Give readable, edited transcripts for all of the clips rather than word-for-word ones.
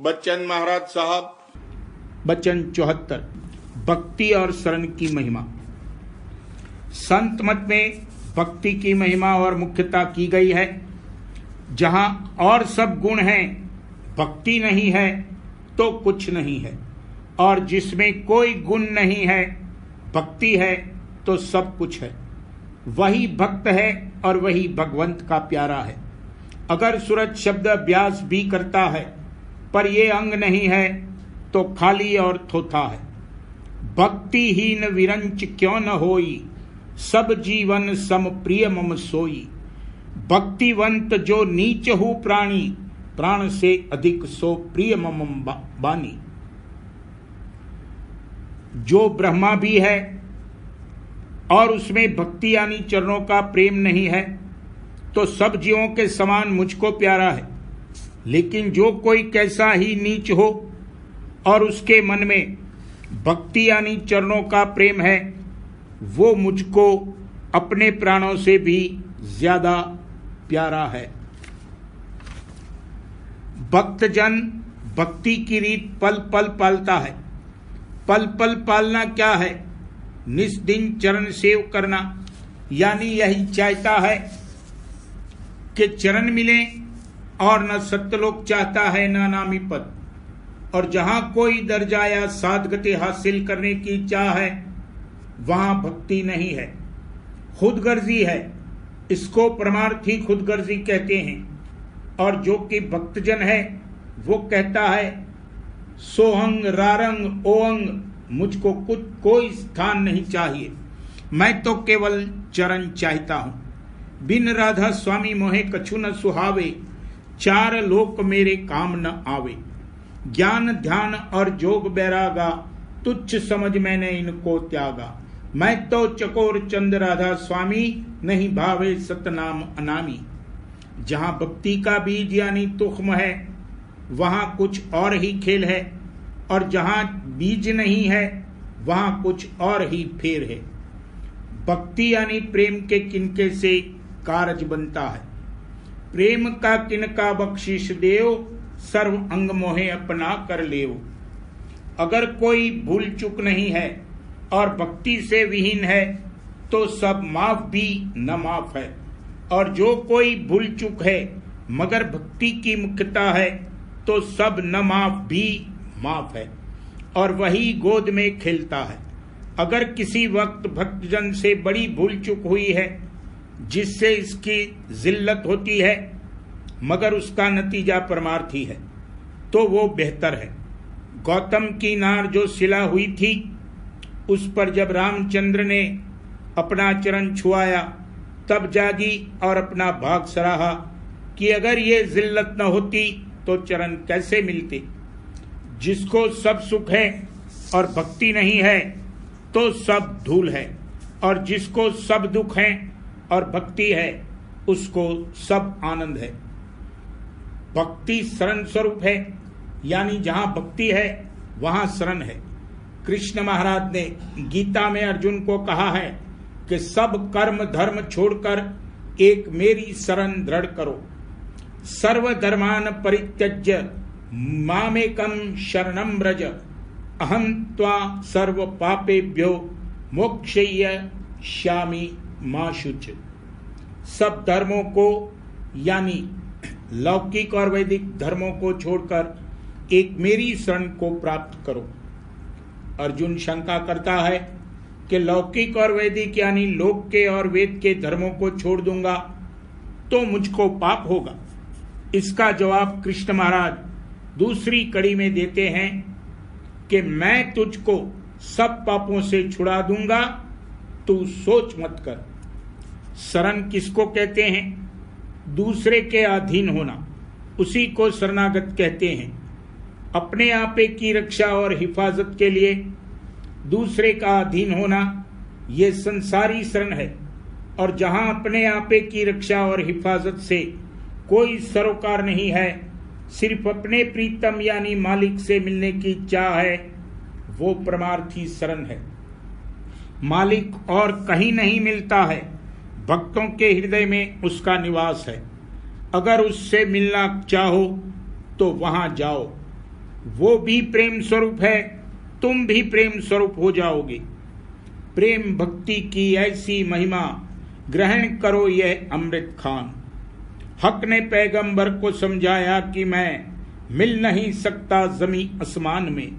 बच्चन महाराज साहब। बच्चन 74। भक्ति और शरण की महिमा। संत मत में भक्ति की महिमा और मुख्यता की गई है। जहां और सब गुण हैं, भक्ति नहीं है तो कुछ नहीं है, और जिसमें कोई गुण नहीं है, भक्ति है तो सब कुछ है। वही भक्त है और वही भगवंत का प्यारा है। अगर सूरज शब्द अभ्यास भी करता है, पर ये अंग नहीं है तो खाली और थोथा है। भक्तिहीन विरंच क्यों न होई, सब जीवन सम प्रिय मम सोई। भक्तिवंत जो नीच हूँ प्राणी, प्राण से अधिक सो प्रिय मम बानी। जो ब्रह्मा भी है और उसमें भक्ति यानी चरणों का प्रेम नहीं है, तो सब जीवों के समान मुझको प्यारा है। लेकिन जो कोई कैसा ही नीच हो और उसके मन में भक्ति यानी चरणों का प्रेम है, वो मुझको अपने प्राणों से भी ज्यादा प्यारा है। भक्तजन भक्ति की रीत पल पल पालता है। पल पल पालना क्या है? निस्दिन चरण सेव करना, यानी यही चाहता है कि चरण मिले, और न सत्यलोक चाहता है न नामी पद। और जहां कोई दर्जा या साधगति हासिल करने की चाह है, वहां भक्ति नहीं है, खुदगर्जी है। इसको परमार्थी खुदगर्जी कहते हैं। और जो कि भक्तजन है, वो कहता है सोहंग रारंग ओंग, मुझको कुछ कोई स्थान नहीं चाहिए, मैं तो केवल चरण चाहता हूं। बिन राधा स्वामी मोहे कछु न सुहावे, चार लोक मेरे काम न आवे। ज्ञान ध्यान और जोग बैरागा, तुच्छ समझ मैंने इनको त्यागा। मैं तो चकोर चंद राधा स्वामी, नहीं भावे सतनाम अनामी। जहां भक्ति का बीज यानी तुख्म है, वहां कुछ और ही खेल है, और जहां बीज नहीं है, वहां कुछ और ही फेर है। भक्ति यानी प्रेम के किनके से कारज बनता है। प्रेम का किनका बख्शिश देव, सर्व अंग मोहे अपना कर लेव। अगर कोई भूल चूक नहीं है और भक्ति से विहीन है, तो सब माफ भी न माफ है। और जो कोई भूल चूक है मगर भक्ति की मुख्यता है, तो सब न माफ भी माफ है, और वही गोद में खेलता है। अगर किसी वक्त भक्तजन से बड़ी भूल चूक हुई है, जिससे इसकी जिल्लत होती है, मगर उसका नतीजा परमार्थी है, तो वो बेहतर है। गौतम की नार जो सिला हुई थी, उस पर जब रामचंद्र ने अपना चरण छुआया, तब जागी और अपना भाग सराहा कि अगर ये जिल्लत न होती तो चरण कैसे मिलते। जिसको सब सुख है और भक्ति नहीं है, तो सब धूल है, और जिसको सब दुख है और भक्ति है, उसको सब आनंद है। भक्ति शरण स्वरूप है, यानी जहां भक्ति है वहां शरण है। कृष्ण महाराज ने गीता में अर्जुन को कहा है कि सब कर्म धर्म छोड़कर एक मेरी शरण दृढ़ करो। सर्व धर्मान परित्यज्य मामेकम शरणं व्रज, अहं त्वा सर्व पापेभ्यो मोक्षयिष्यामि मा शुच। सब धर्मों को यानी लौकिक और वैदिक धर्मों को छोड़कर एक मेरी शरण को प्राप्त करो। अर्जुन शंका करता है कि लौकिक और वैदिक यानी लोक के और वेद के धर्मों को छोड़ दूंगा तो मुझको पाप होगा। इसका जवाब कृष्ण महाराज दूसरी कड़ी में देते हैं कि मैं तुझको सब पापों से छुड़ा दूंगा, तू सोच मत कर। शरण किसको कहते हैं? दूसरे के अधीन होना, उसी को शरणागत कहते हैं। अपने आपे की रक्षा और हिफाजत के लिए दूसरे का अधीन होना, ये संसारी शरण है। और जहां अपने आपे की रक्षा और हिफाजत से कोई सरोकार नहीं है, सिर्फ अपने प्रीतम यानी मालिक से मिलने की चाह है, वो परमार्थी शरण है। मालिक और कहीं नहीं मिलता है, भक्तों के हृदय में उसका निवास है। अगर उससे मिलना चाहो तो वहां जाओ, वो भी प्रेम स्वरूप है, तुम भी प्रेम स्वरूप हो जाओगे। प्रेम भक्ति की ऐसी महिमा, ग्रहण करो यह अमृत खान। हक ने पैगंबर को समझाया कि मैं मिल नहीं सकता जमी आसमान में,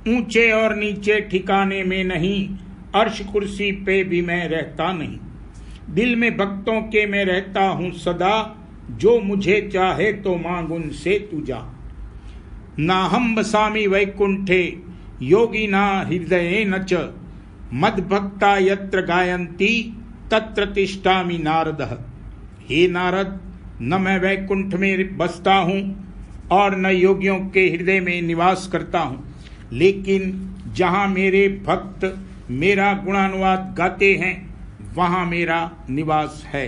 ऊंचे और नीचे ठिकाने में नहीं, अर्श कुर्सी पे भी मैं रहता नहीं। दिल में भक्तों के मैं रहता हूं सदा, जो मुझे चाहे तो मांग उनसे तू जा। ना हम बसामी वैकुंठे योगी ना हृदये न च, मद भक्ता यत्र गायन्ति तत्र तिष्ठामि नारदः। हे नारद, न मैं वैकुंठ में बसता हूँ और न योगियों के हृदय में निवास करता हूँ, लेकिन जहाँ मेरे भक्त मेरा गुणानुवाद गाते हैं वहाँ मेरा निवास है।